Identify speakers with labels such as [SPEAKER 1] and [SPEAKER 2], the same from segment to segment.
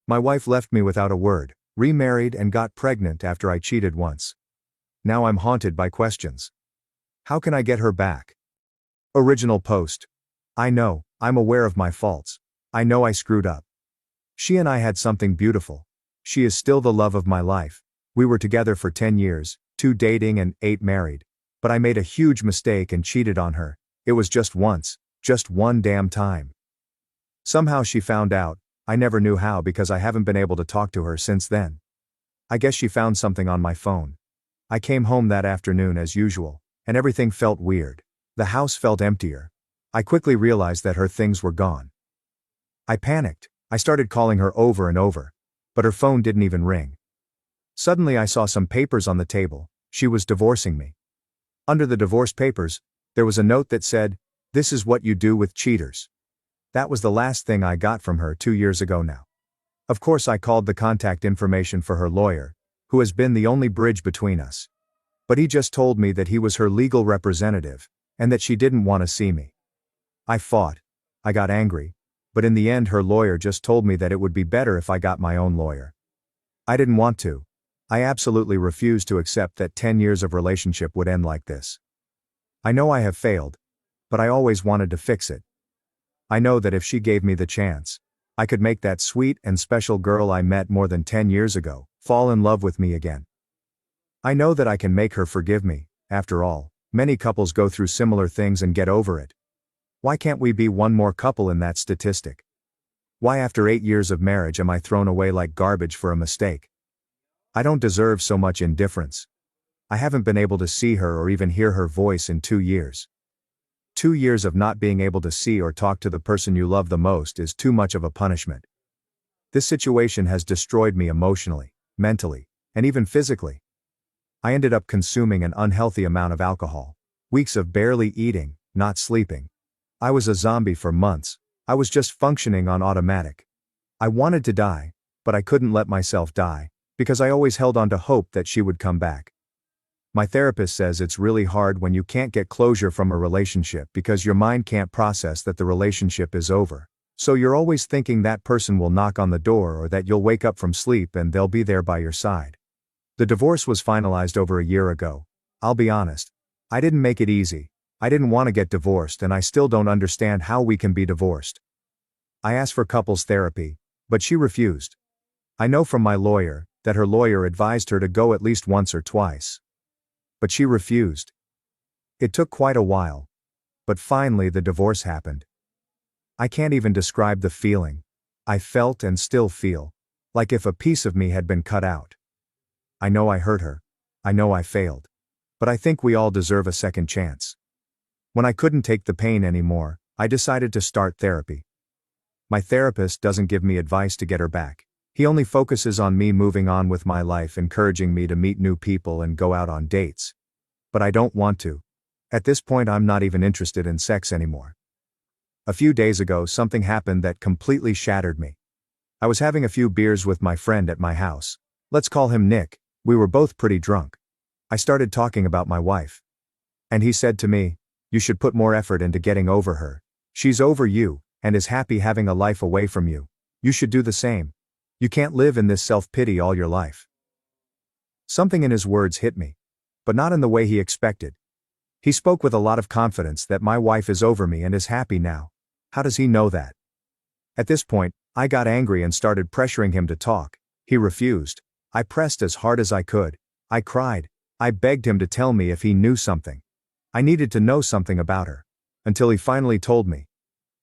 [SPEAKER 1] My wife left me without a word, remarried and got pregnant after I cheated once. Now I'm haunted by questions. How can I get her back? Original post. I know, I'm aware of my faults. I know I screwed up. She and I had something beautiful. She is still the love of my life. We were together for 10 years, 2 dating and 8 married. But I made a huge mistake and cheated on her. It was just once, just one damn time. Somehow she found out. I never knew how because I haven't been able to talk to her since then. I guess she found something on my phone. I came home that afternoon as usual, and everything felt weird. The house felt emptier. I quickly realized that her things were gone. I panicked. I started calling her over and over, but her phone didn't even ring. Suddenly I saw some papers on the table. She was divorcing me. Under the divorce papers, there was a note that said, "This is what you do with cheaters." That was the last thing I got from her 2 years ago now. Of course I called the contact information for her lawyer, who has been the only bridge between us. But he just told me that he was her legal representative, and that she didn't want to see me. I fought. I got angry. But in the end her lawyer just told me that it would be better if I got my own lawyer. I didn't want to. I absolutely refused to accept that 10 years of relationship would end like this. I know I have failed, but I always wanted to fix it. I know that if she gave me the chance, I could make that sweet and special girl I met more than 10 years ago fall in love with me again. I know that I can make her forgive me. After all, many couples go through similar things and get over it. Why can't we be one more couple in that statistic? Why after 8 years of marriage am I thrown away like garbage for a mistake? I don't deserve so much indifference. I haven't been able to see her or even hear her voice in 2 years. 2 years of not being able to see or talk to the person you love the most is too much of a punishment. This situation has destroyed me emotionally, mentally, and even physically. I ended up consuming an unhealthy amount of alcohol. Weeks of barely eating, not sleeping. I was a zombie for months. I was just functioning on automatic. I wanted to die, but I couldn't let myself die, because I always held on to hope that she would come back. My therapist says it's really hard when you can't get closure from a relationship because your mind can't process that the relationship is over. So you're always thinking that person will knock on the door or that you'll wake up from sleep and they'll be there by your side. The divorce was finalized over a year ago. I'll be honest. I didn't make it easy. I didn't want to get divorced and I still don't understand how we can be divorced. I asked for couples therapy, but she refused. I know from my lawyer that her lawyer advised her to go at least once or twice. But she refused. It took quite a while. But finally the divorce happened. I can't even describe the feeling. I felt and still feel like if a piece of me had been cut out. I know I hurt her. I know I failed. But I think we all deserve a second chance. When I couldn't take the pain anymore, I decided to start therapy. My therapist doesn't give me advice to get her back. He only focuses on me moving on with my life, encouraging me to meet new people and go out on dates. But I don't want to. At this point I'm not even interested in sex anymore. A few days ago something happened that completely shattered me. I was having a few beers with my friend at my house. Let's call him Nick. We were both pretty drunk. I started talking about my wife. And he said to me, "You should put more effort into getting over her. She's over you, and is happy having a life away from you. You should do the same. You can't live in this self-pity all your life." Something in his words hit me. But not in the way he expected. He spoke with a lot of confidence that my wife is over me and is happy now. How does he know that? At this point, I got angry and started pressuring him to talk. He refused. I pressed as hard as I could. I cried. I begged him to tell me if he knew something. I needed to know something about her. Until he finally told me.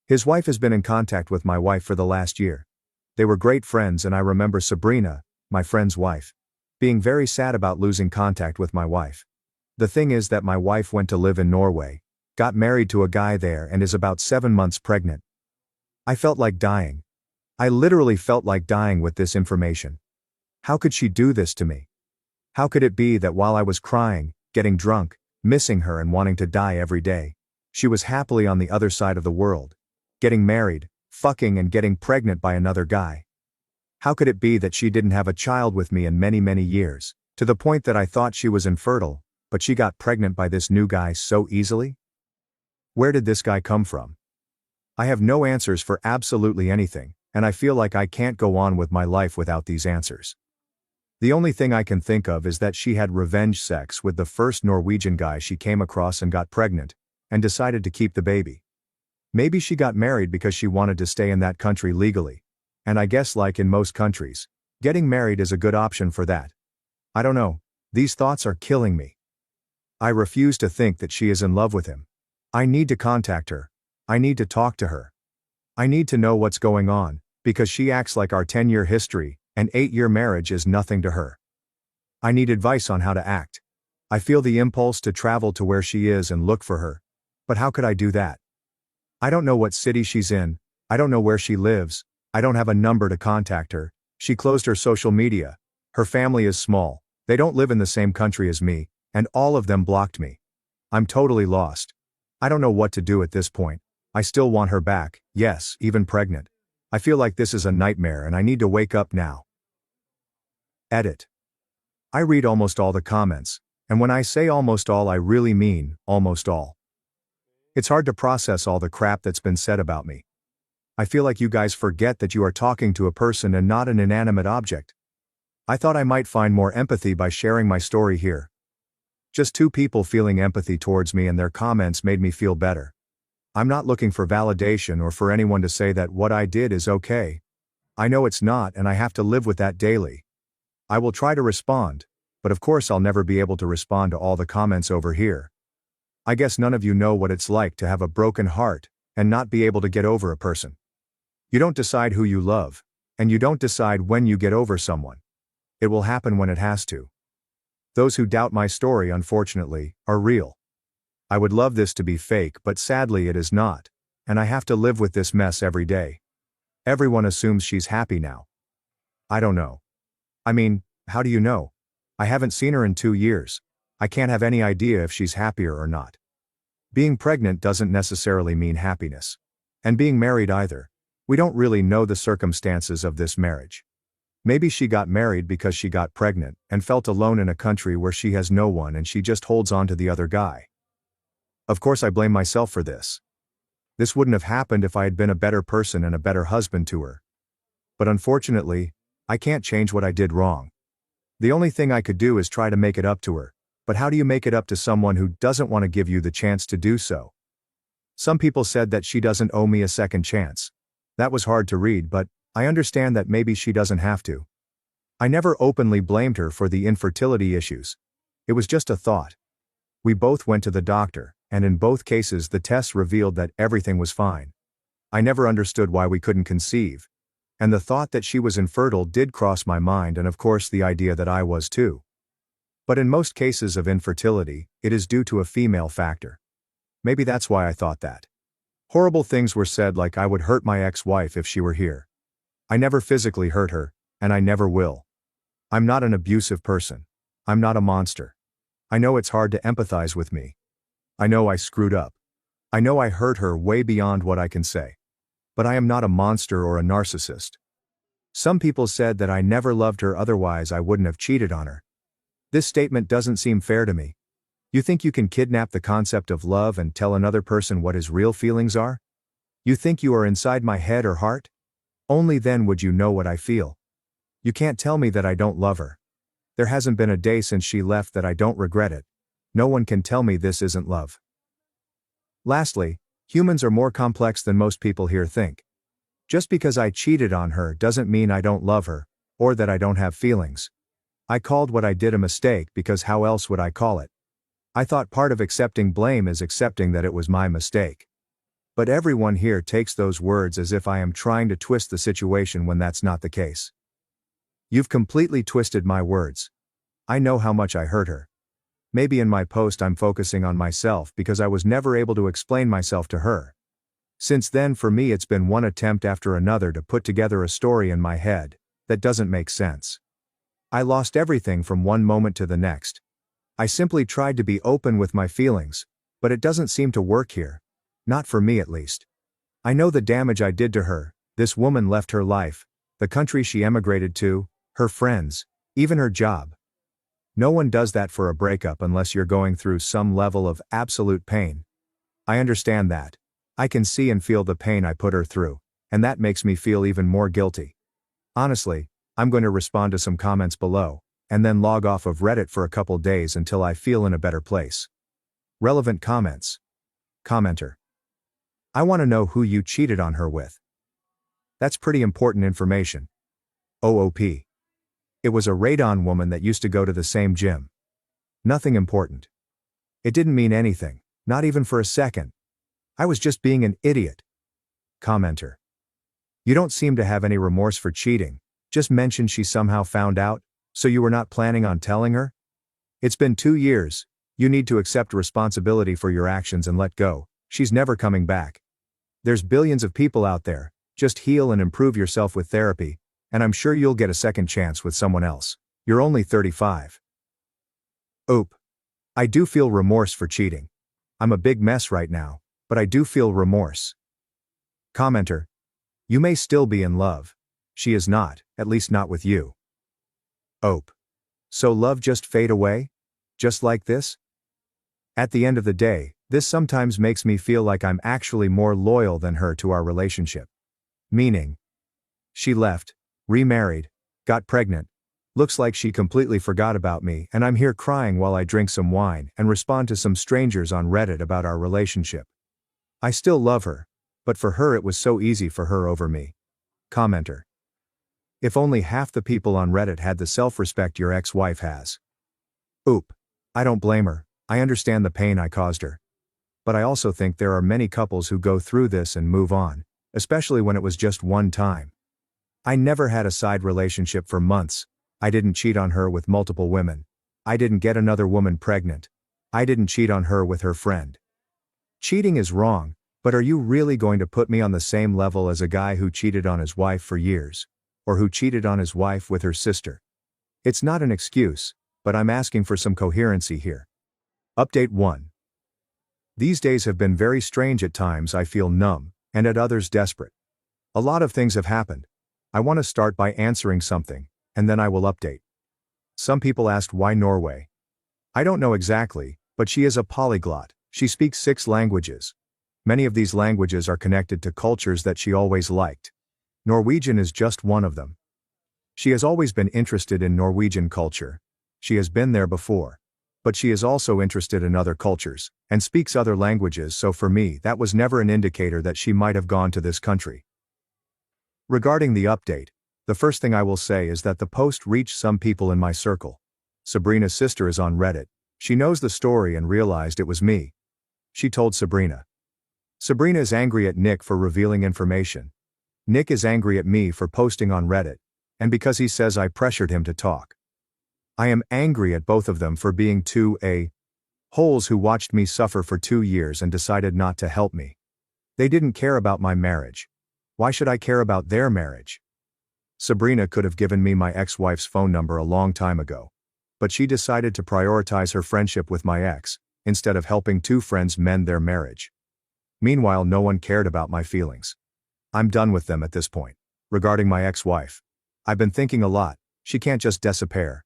[SPEAKER 1] His wife has been in contact with my wife for the last year. They were great friends and I remember Sabrina, my friend's wife, being very sad about losing contact with my wife. The thing is that my wife went to live in Norway, got married to a guy there and is about 7 months pregnant. I felt like dying. I literally felt like dying with this information. How could she do this to me? How could it be that while I was crying, getting drunk, missing her and wanting to die every day, she was happily on the other side of the world, getting married, fucking and getting pregnant by another guy? How could it be that she didn't have a child with me in many, many years, to the point that I thought she was infertile, but she got pregnant by this new guy so easily? Where did this guy come from? I have no answers for absolutely anything. and I feel like I can't go on with my life without these answers. The only thing I can think of is that she had revenge sex with the first Norwegian guy she came across and got pregnant, and decided to keep the baby. Maybe she got married because she wanted to stay in that country legally. And I guess like in most countries, getting married is a good option for that. I don't know, these thoughts are killing me. I refuse to think that she is in love with him. I need to contact her. I need to talk to her. I need to know what's going on, because she acts like our 10-year history and 8-year marriage is nothing to her. I need advice on how to act. I feel the impulse to travel to where she is and look for her. But how could I do that? I don't know what city she's in, I don't know where she lives, I don't have a number to contact her, she closed her social media, her family is small, they don't live in the same country as me, and all of them blocked me. I'm totally lost. I don't know what to do at this point. I still want her back, yes, even pregnant. I feel like this is a nightmare and I need to wake up now. Edit. I read almost all the comments, and when I say almost all I really mean, almost all. It's hard to process all the crap that's been said about me. I feel like you guys forget that you are talking to a person and not an inanimate object. I thought I might find more empathy by sharing my story here. Just 2 people feeling empathy towards me and their comments made me feel better. I'm not looking for validation or for anyone to say that what I did is okay. I know it's not and I have to live with that daily. I will try to respond, but of course I'll never be able to respond to all the comments over here. I guess none of you know what it's like to have a broken heart and not be able to get over a person. You don't decide who you love, and you don't decide when you get over someone. It will happen when it has to. Those who doubt my story, unfortunately, are real. I would love this to be fake, but sadly it is not, and I have to live with this mess every day. Everyone assumes she's happy now. I don't know. I mean, how do you know? I haven't seen her in 2 years. I can't have any idea if she's happier or not. Being pregnant doesn't necessarily mean happiness. And being married either. We don't really know the circumstances of this marriage. Maybe she got married because she got pregnant and felt alone in a country where she has no one and she just holds on to the other guy. Of course I blame myself for this. This wouldn't have happened if I had been a better person and a better husband to her. But unfortunately, I can't change what I did wrong. The only thing I could do is try to make it up to her. But how do you make it up to someone who doesn't want to give you the chance to do so? Some people said that she doesn't owe me a second chance. That was hard to read, but I understand that maybe she doesn't have to. I never openly blamed her for the infertility issues. It was just a thought. We both went to the doctor, and in both cases the tests revealed that everything was fine. I never understood why we couldn't conceive. And the thought that she was infertile did cross my mind, and of course the idea that I was too. But in most cases of infertility, it is due to a female factor. Maybe that's why I thought that. Horrible things were said like I would hurt my ex-wife if she were here. I never physically hurt her, and I never will. I'm not an abusive person. I'm not a monster. I know it's hard to empathize with me. I know I screwed up. I know I hurt her way beyond what I can say. But I am not a monster or a narcissist. Some people said that I never loved her, otherwise I wouldn't have cheated on her. This statement doesn't seem fair to me. You think you can kidnap the concept of love and tell another person what his real feelings are? You think you are inside my head or heart? Only then would you know what I feel. You can't tell me that I don't love her. There hasn't been a day since she left that I don't regret it. No one can tell me this isn't love. Lastly, humans are more complex than most people here think. Just because I cheated on her doesn't mean I don't love her, or that I don't have feelings. I called what I did a mistake because how else would I call it? I thought part of accepting blame is accepting that it was my mistake. But everyone here takes those words as if I am trying to twist the situation when that's not the case. You've completely twisted my words. I know how much I hurt her. Maybe in my post I'm focusing on myself because I was never able to explain myself to her. Since then for me it's been one attempt after another to put together a story in my head that doesn't make sense. I lost everything from one moment to the next. I simply tried to be open with my feelings, but it doesn't seem to work here. Not for me at least. I know the damage I did to her. This woman left her life, the country she emigrated to, her friends, even her job. No one does that for a breakup unless you're going through some level of absolute pain. I understand that. I can see and feel the pain I put her through, and that makes me feel even more guilty. Honestly, I'm going to respond to some comments below, and then log off of Reddit for a couple days until I feel in a better place. Relevant comments. Commenter. I want to know who you cheated on her with. That's pretty important information. OOP. It was a radon woman that used to go to the same gym. Nothing important. It didn't mean anything, not even for a second. I was just being an idiot. Commenter. You don't seem to have any remorse for cheating, just mentioned she somehow found out, so you were not planning on telling her? It's been 2 years, you need to accept responsibility for your actions and let go, she's never coming back. There's billions of people out there, just heal and improve yourself with therapy, and I'm sure you'll get a second chance with someone else. You're only 35. Oop. I do feel remorse for cheating. I'm a big mess right now, but I do feel remorse. Commenter. You may still be in love. She is not, at least not with you. Oop. So love just fade away? Just like this? At the end of the day, this sometimes makes me feel like I'm actually more loyal than her to our relationship. Meaning, she left, remarried, got pregnant, looks like she completely forgot about me, and I'm here crying while I drink some wine and respond to some strangers on Reddit about our relationship. I still love her, but for her it was so easy for her over me. Commenter. If only half the people on Reddit had the self-respect your ex-wife has. Oop. I don't blame her, I understand the pain I caused her. But I also think there are many couples who go through this and move on, especially when it was just one time. I never had a side relationship for months, I didn't cheat on her with multiple women. I didn't get another woman pregnant. I didn't cheat on her with her friend. Cheating is wrong, but are you really going to put me on the same level as a guy who cheated on his wife for years? Or who cheated on his wife with her sister? It's not an excuse, but I'm asking for some coherency here. Update 1. These days have been very strange. At times I feel numb, and at others desperate. A lot of things have happened. I want to start by answering something, and then I will update. Some people asked why Norway. I don't know exactly, but she is a polyglot. She speaks 6 languages. Many of these languages are connected to cultures that she always liked. Norwegian is just one of them. She has always been interested in Norwegian culture. She has been there before. But she is also interested in other cultures, and speaks other languages, so for me that was never an indicator that she might have gone to this country. Regarding the update, the first thing I will say is that the post reached some people in my circle. Sabrina's sister is on Reddit. She knows the story and realized it was me. She told Sabrina. Sabrina is angry at Nick for revealing information. Nick is angry at me for posting on Reddit, and because he says I pressured him to talk. I am angry at both of them for being two holes who watched me suffer for 2 years and decided not to help me. They didn't care about my marriage. Why should I care about their marriage? Sabrina could have given me my ex-wife's phone number a long time ago. But she decided to prioritize her friendship with my ex, instead of helping 2 friends mend their marriage. Meanwhile, no one cared about my feelings. I'm done with them at this point. Regarding my ex-wife, I've been thinking a lot. She can't just disappear.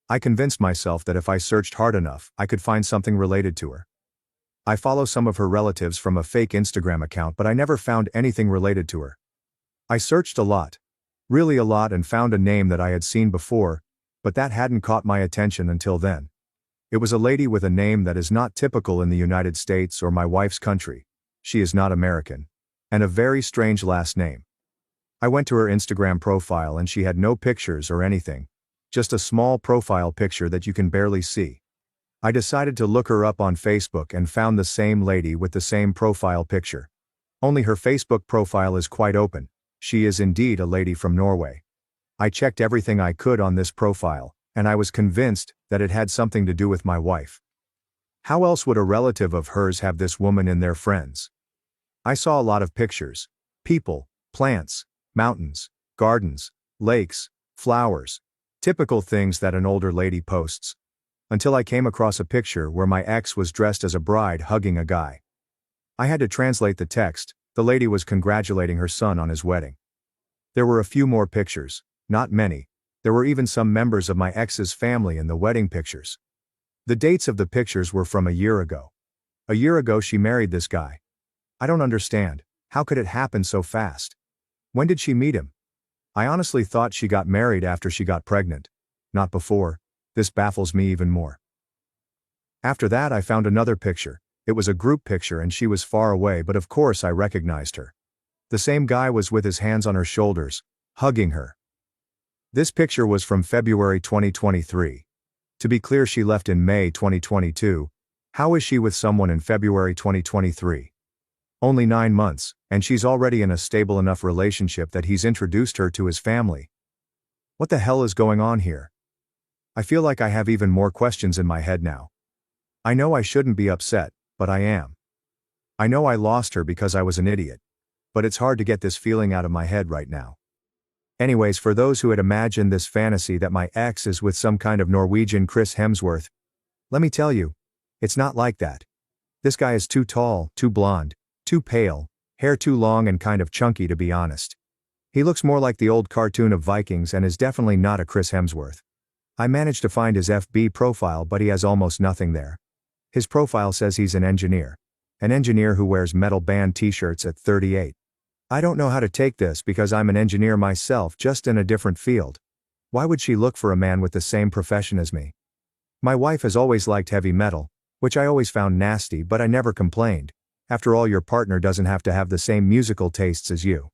[SPEAKER 1] I convinced myself that if I searched hard enough, I could find something related to her. I follow some of her relatives from a fake Instagram account, but I never found anything related to her. I searched a lot. Really a lot, and found a name that I had seen before, but that hadn't caught my attention until then. It was a lady with a name that is not typical in the United States or my wife's country. She is not American. And a very strange last name. I went to her Instagram profile and she had no pictures or anything. Just a small profile picture that you can barely see. I decided to look her up on Facebook and found the same lady with the same profile picture. Only her Facebook profile is quite open. She is indeed a lady from Norway. I checked everything I could on this profile, and I was convinced that it had something to do with my wife. How else would a relative of hers have this woman in their friends? I saw a lot of pictures. People, plants, mountains, gardens, lakes, flowers. Typical things that an older lady posts. Until I came across a picture where my ex was dressed as a bride hugging a guy. I had to translate the text. The lady was congratulating her son on his wedding. There were a few more pictures, not many. There were even some members of my ex's family in the wedding pictures. The dates of the pictures were from a year ago. A year ago she married this guy. I don't understand. How could it happen so fast? When did she meet him? I honestly thought she got married after she got pregnant. Not before. This baffles me even more. After that, I found another picture. It was a group picture and she was far away, but of course I recognized her. The same guy was with his hands on her shoulders, hugging her. This picture was from February 2023. To be clear, she left in May 2022. How is she with someone in February 2023? Only 9 months, and she's already in a stable enough relationship that he's introduced her to his family. What the hell is going on here? I feel like I have even more questions in my head now. I know I shouldn't be upset, but I am. I know I lost her because I was an idiot. But it's hard to get this feeling out of my head right now. Anyways, for those who had imagined this fantasy that my ex is with some kind of Norwegian Chris Hemsworth, let me tell you, it's not like that. This guy is too tall, too blonde, too pale, hair too long and kind of chunky, to be honest. He looks more like the old cartoon of Vikings and is definitely not a Chris Hemsworth. I managed to find his FB profile, but he has almost nothing there. His profile says he's an engineer. An engineer who wears metal band t-shirts at 38. I don't know how to take this because I'm an engineer myself, just in a different field. Why would she look for a man with the same profession as me? My wife has always liked heavy metal, which I always found nasty, but I never complained. After all, your partner doesn't have to have the same musical tastes as you.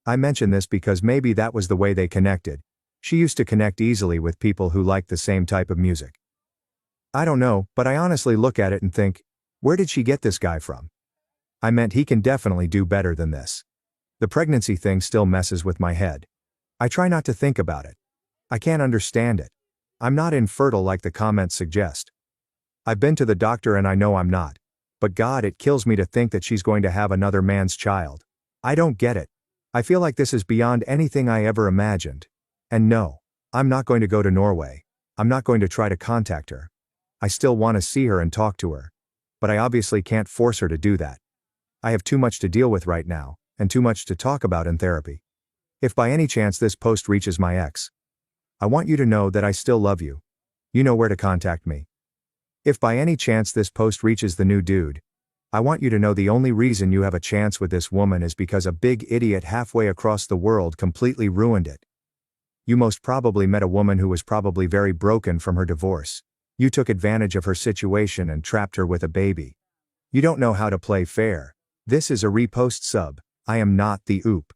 [SPEAKER 1] I mention this because maybe that was the way they connected. She used to connect easily with people who liked the same type of music. I don't know, but I honestly look at it and think, where did she get this guy from? I meant he can definitely do better than this. The pregnancy thing still messes with my head. I try not to think about it. I can't understand it. I'm not infertile like the comments suggest. I've been to the doctor and I know I'm not. But God, it kills me to think that she's going to have another man's child. I don't get it. I feel like this is beyond anything I ever imagined. And no, I'm not going to go to Norway. I'm not going to try to contact her. I still want to see her and talk to her. But I obviously can't force her to do that. I have too much to deal with right now, and too much to talk about in therapy. If by any chance this post reaches my ex, I want you to know that I still love you. You know where to contact me. If by any chance this post reaches the new dude, I want you to know the only reason you have a chance with this woman is because a big idiot halfway across the world completely ruined it. You most probably met a woman who was probably very broken from her divorce. You took advantage of her situation and trapped her with a baby. You don't know how to play fair. This is a repost sub. I am not the oop.